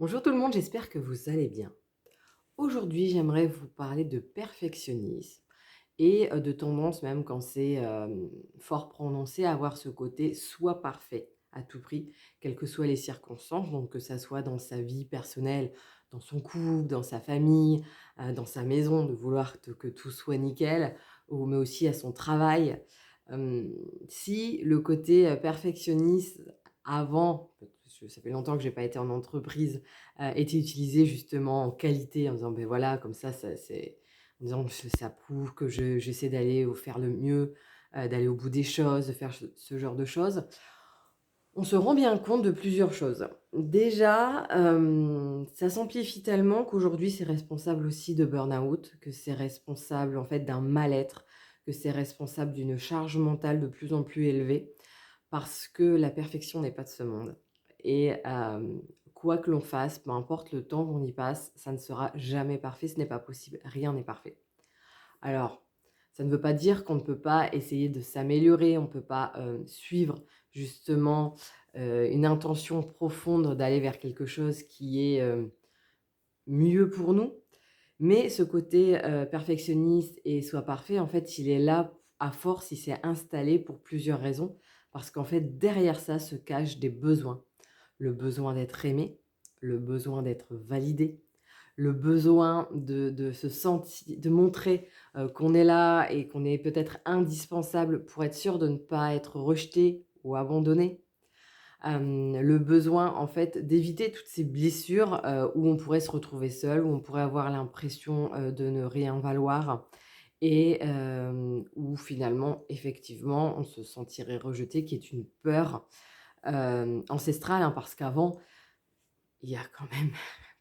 Bonjour tout le monde, j'espère que vous allez bien. Aujourd'hui, j'aimerais vous parler de perfectionnisme et de tendance même quand c'est fort prononcé à avoir ce côté soit parfait à tout prix, quelles que soient les circonstances, donc que ça soit dans sa vie personnelle, dans son couple, dans sa famille, dans sa maison, de vouloir que tout soit nickel, mais aussi à son travail. Si le côté perfectionniste avant, parce que ça fait longtemps que j'ai pas été en entreprise, était utilisé justement en qualité, en disant ben voilà, comme ça c'est en disant: «Ça prouve que j'essaie d'aller au faire le mieux, d'aller au bout des choses, de faire ce genre de choses». On se rend bien compte de plusieurs choses. Déjà, ça s'amplifie tellement qu'aujourd'hui c'est responsable aussi de burn-out, que c'est responsable en fait d'un mal-être, que c'est responsable d'une charge mentale de plus en plus élevée, parce que la perfection n'est pas de ce monde et quoi que l'on fasse, peu importe le temps qu'on y passe, ça ne sera jamais parfait, ce n'est pas possible, rien n'est parfait. Alors, ça ne veut pas dire qu'on ne peut pas essayer de s'améliorer, on ne peut pas, suivre justement, une intention profonde d'aller vers quelque chose qui est, mieux pour nous. Mais ce côté, perfectionniste et soit parfait, en fait, il est là à force, il s'est installé pour plusieurs raisons. Parce qu'en fait, derrière ça se cachent des besoins. Le besoin d'être aimé, le besoin d'être validé, le besoin de se sentir, de montrer, qu'on est là et qu'on est peut-être indispensable pour être sûr de ne pas être rejeté ou abandonné. Le besoin en fait d'éviter toutes ces blessures, où on pourrait se retrouver seul, où on pourrait avoir l'impression, de ne rien valoir et où finalement, effectivement, on se sentirait rejeté, qui est une peur, ancestrale, hein, parce qu'avant, il y a quand même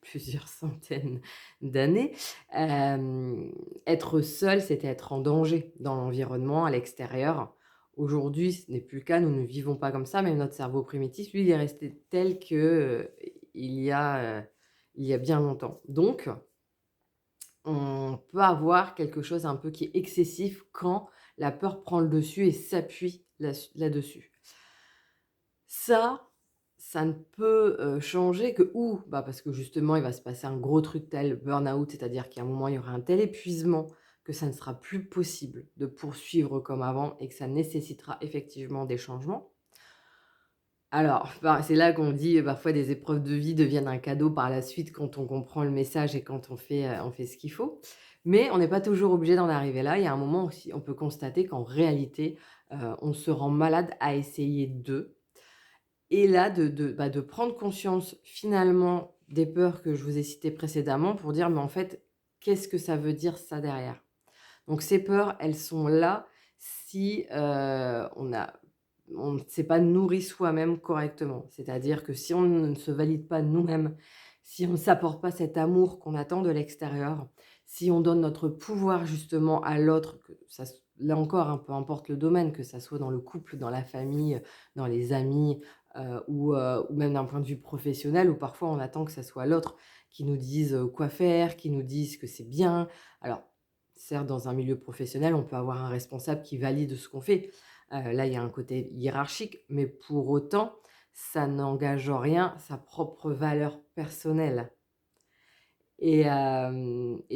plusieurs centaines d'années, être seul, c'était être en danger dans l'environnement, à l'extérieur. Aujourd'hui, ce n'est plus le cas, nous ne vivons pas comme ça, mais notre cerveau primitif, lui, il est resté tel que, il y a bien longtemps. Donc, on peut avoir quelque chose un peu qui est excessif quand la peur prend le dessus et s'appuie là-dessus. Ça ne peut, changer que ou bah, parce que justement, il va se passer un gros truc tel burn-out, c'est-à-dire qu'à un moment, il y aura un tel épuisement que ça ne sera plus possible de poursuivre comme avant et que ça nécessitera effectivement des changements. Alors, bah, c'est là qu'on dit, parfois des épreuves de vie deviennent un cadeau par la suite quand on comprend le message et quand on fait ce qu'il faut. Mais on n'est pas toujours obligé d'en arriver là. Il y a un moment aussi, on peut constater qu'en réalité, on se rend malade à essayer et là, de prendre conscience finalement des peurs que je vous ai citées précédemment pour dire: «Mais en fait, qu'est-ce que ça veut dire ça derrière?» Donc ces peurs, elles sont là si, on ne s'est pas nourri soi-même correctement. C'est-à-dire que si on ne se valide pas nous-mêmes, si on ne s'apporte pas cet amour qu'on attend de l'extérieur, si on donne notre pouvoir justement à l'autre, que ça s là encore, hein, peu importe le domaine, que ça soit dans le couple, dans la famille, dans les amis, ou même d'un point de vue professionnel où parfois on attend que ça soit l'autre qui nous dise, quoi faire, qui nous dise que c'est bien. Alors certes, dans un milieu professionnel, on peut avoir un responsable qui valide ce qu'on fait. Là, il y a un côté hiérarchique, mais pour autant, ça n'engage en rien sa propre valeur personnelle et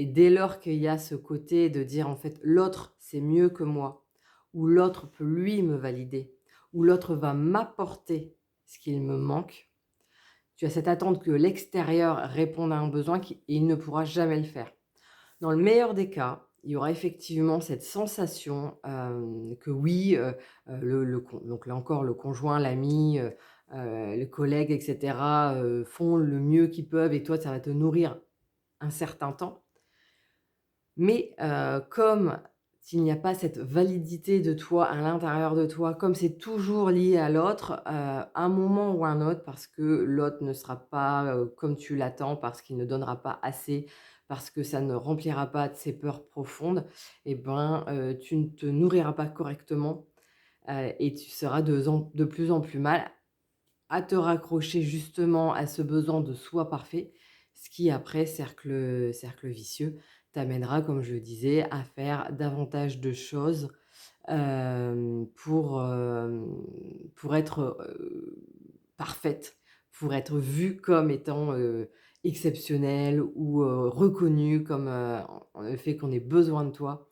dès lors qu'il y a ce côté de dire, en fait: «L'autre, c'est mieux que moi» ou «L'autre peut, lui, me valider» ou «L'autre va m'apporter ce qu'il me manque», tu as cette attente que l'extérieur réponde à un besoin qui et il ne pourra jamais le faire. Dans le meilleur des cas, il y aura effectivement cette sensation, que oui, le con donc là encore le conjoint, l'ami, le collègue et cetera, font le mieux qu'ils peuvent et toi ça va te nourrir un certain temps. Mais, comme s'il n'y a pas cette validité de toi à l'intérieur de toi, comme c'est toujours lié à l'autre, un moment ou un autre, parce que l'autre ne sera pas, comme tu l'attends, parce qu'il ne donnera pas assez, parce que ça ne remplira pas de ses peurs profondes et ben, tu ne te nourriras pas correctement, et tu seras de plus en plus mal à te raccrocher justement à ce besoin de soi parfait, ce qui après, cercle vicieux, t'amènera, comme je le disais, à faire davantage de choses, pour être, parfaite, pour être vu comme étant, exceptionnel ou, reconnu comme, en le fait qu'on ait besoin de toi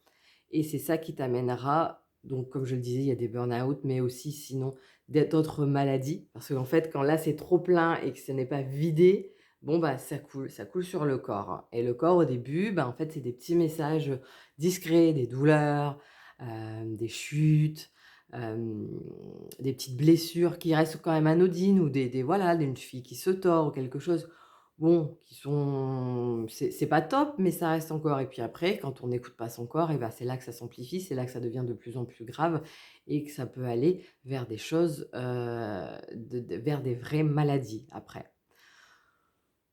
et c'est ça qui t'amènera donc comme je le disais, il y a des burn-out, mais aussi sinon d'autres maladies. Parce qu'en fait, quand là, c'est trop plein et que ce n'est pas vidé, bon, bah, ça coule sur le corps et le corps, au début, bah, en fait, c'est des petits messages, discrets, des douleurs, des chutes, hem, des petites blessures qui restent quand même anodines ou des voilà, d'une cheville qui se tord ou quelque chose. Bon, qui sont c'est pas top, mais ça reste encore et puis après, quand on n'écoute pas son corps et ben c'est là que ça s'amplifie, c'est là que ça devient de plus en plus grave et que ça peut aller vers des choses, vers des vraies maladies après.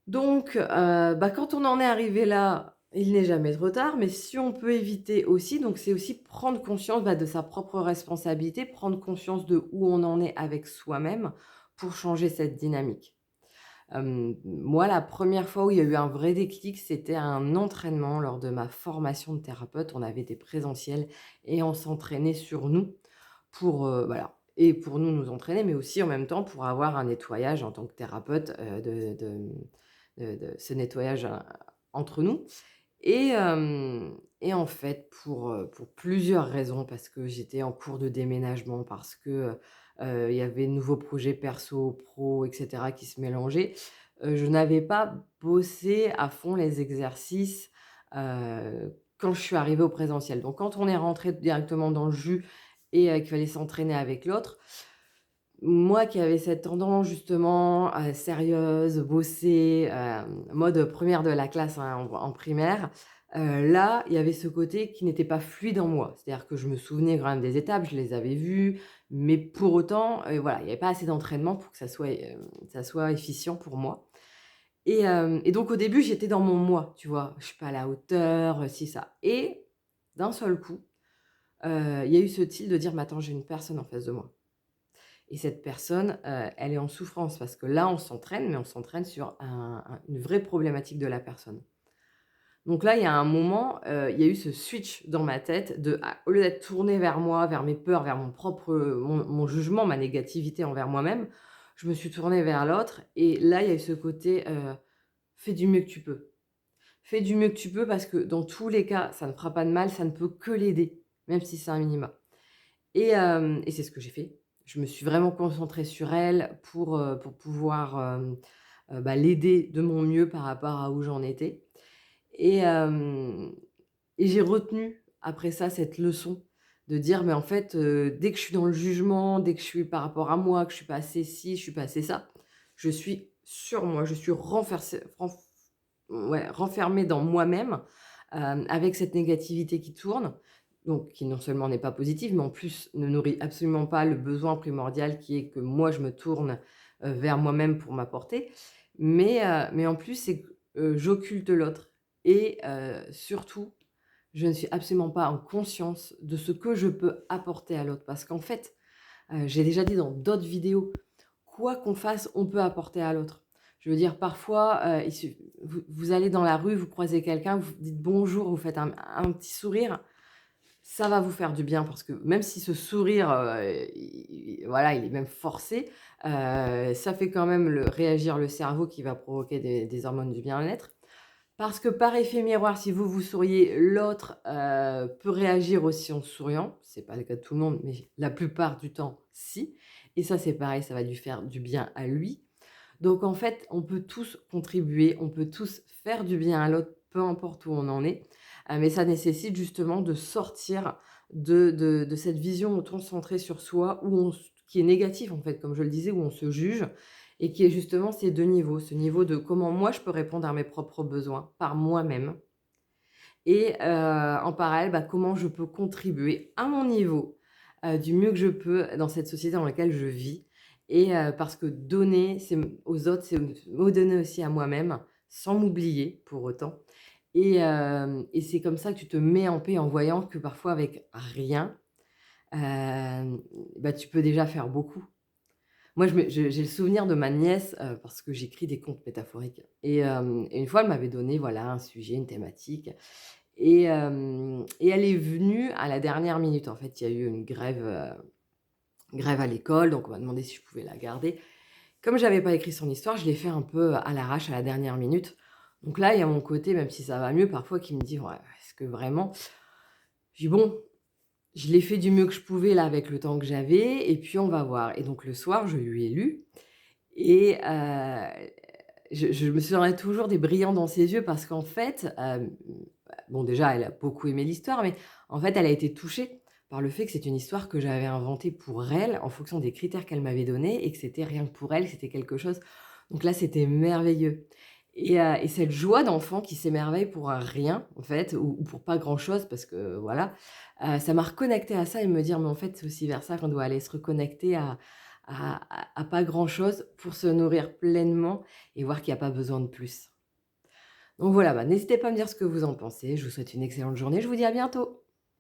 Donc, bah, quand on en est arrivé là, il n'est jamais trop tard, mais si on peut éviter aussi, donc c'est aussi prendre conscience, bah, de sa propre responsabilité, prendre conscience de où on en est avec soi-même pour changer cette dynamique. Moi, la première fois où il y a eu un vrai déclic, c'était à un entraînement lors de ma formation de thérapeute. On avait des présentiels et on s'entraînait sur nous pour, voilà et pour nous entraîner, mais aussi en même temps pour avoir un nettoyage en tant que thérapeute, de ce nettoyage, entre nous et en fait pour plusieurs raisons, parce que j'étais en cours de déménagement, parce que, il y avait de nouveaux projets perso, pro et cetera qui se mélangeaient. Je n'avais pas bossé à fond les exercices, quand je suis arrivée au présentiel. Donc quand on est rentré directement dans le jus et qu'il fallait s'entraîner avec l'autre, moi qui avais cette tendance justement, sérieuse, bosser, mode première de la classe, hein, en primaire, là, il y avait ce côté qui n'était pas fluide en moi. C'est-à-dire que je me souvenais quand même des étapes, je les avais vues, mais pour autant, voilà, il y avait pas assez d'entraînement pour que ça soit efficient pour moi et donc au début, j'étais dans mon moi, tu vois? Je suis pas à la hauteur, ci, ça et d'un seul coup, il y a eu ce tilt de dire: «Mais attends, j'ai une personne en face de moi». Et cette personne, elle est en souffrance parce que là, on s'entraîne, mais on s'entraîne sur une vraie problématique de la personne. Donc là, il y a un moment, il y a eu ce switch dans ma tête de au lieu d'être tournée vers moi, vers mes peurs, vers mon jugement, ma négativité envers moi-même, je me suis tournée vers l'autre et là, il y a eu ce côté, «Fais du mieux que tu peux». Fais du mieux que tu peux parce que dans tous les cas, ça ne fera pas de mal, ça ne peut que l'aider, même si c'est un minima. Et c'est ce que j'ai fait. Je me suis vraiment concentrée sur elle pour pouvoir, bah, l'aider de mon mieux par rapport à où j'en étais et hem et j'ai retenu après ça cette leçon de dire: «Mais en fait, dès que je suis dans le jugement, dès que je suis par rapport à moi, que je suis pas assez ci, je suis pas assez ça, je suis sur moi, je suis renfermée dans moi-même, avec cette négativité qui tourne, donc qui non seulement n'est pas positive, mais en plus ne nourrit absolument pas le besoin primordial qui est que moi je me tourne, vers moi-même pour m'apporter. Mais en plus c'est que, j'occulte l'autre et surtout, je ne suis absolument pas en conscience de ce que je peux apporter à l'autre. Parce qu'en fait, j'ai déjà dit dans d'autres vidéos, quoi qu'on fasse, on peut apporter à l'autre. Je veux dire, parfois, vous allez dans la rue, vous croisez quelqu'un, vous dites bonjour, vous faites un petit sourire, ça va vous faire du bien parce que même si ce sourire, voilà, il est même forcé, ça fait quand même réagir le cerveau qui va provoquer des hormones du bien-être. Parce que par effet miroir, si vous, vous souriez, l'autre, peut réagir aussi en souriant. C'est pas le cas de tout le monde, mais la plupart du temps, si. Et ça, c'est pareil, ça va lui faire du bien à lui. Donc en fait, on peut tous contribuer, on peut tous faire du bien à l'autre, peu importe où on en est. Mais ça nécessite justement de sortir de cette vision autant centrée sur soi, qui est négative en fait, comme je le disais, où on se juge et qui est justement ces 2 niveaux. Ce niveau de comment moi je peux répondre à mes propres besoins par moi-même et en parallèle, bah, comment je peux contribuer à mon niveau, du mieux que je peux dans cette société dans laquelle je vis et parce que donner, aux autres, c'est me donner aussi à moi-même, sans m'oublier pour autant et c'est comme ça que tu te mets en paix en voyant que parfois avec rien, hem, bah, tu peux déjà faire beaucoup. Moi, j'ai le souvenir de ma nièce, parce que j'écris des contes métaphoriques et une fois, elle m'avait donné, voilà, un sujet, une thématique et elle est venue à la dernière minute. En fait, il y a eu une grève à l'école, donc on m'a demandé si je pouvais la garder Comme j'avais pas écrit son histoire, je l'ai fait un peu à l'arrache, à la dernière minute. Donc là, il y a mon côté, même si ça va mieux parfois, qui me dit: «Ouais, est-ce que vraiment?» Je dis: «Bon, je l'ai fait du mieux que je pouvais là avec le temps que j'avais et puis on va voir» et donc le soir, je lui ai lu et je me souviendrai toujours des brillants dans ses yeux parce qu'en fait, bon déjà, elle a beaucoup aimé l'histoire, mais en fait, elle a été touchée par le fait que c'est une histoire que j'avais inventée pour elle, en fonction des critères qu'elle m'avait donnés et que c'était rien que pour elle, c'était quelque chose donc là, c'était merveilleux et cette joie d'enfant qui s'émerveille pour un rien, en fait, ou pour pas grand-chose parce que voilà, ça m'a reconnectée à ça et me dire: «Mais en fait, c'est aussi vers ça qu'on doit aller se reconnecter à pas grand-chose pour se nourrir pleinement et voir qu'il y a pas besoin de plus». Donc voilà, bah, n'hésitez pas à me dire ce que vous en pensez. Je vous souhaite une excellente journée. Je vous dis à bientôt.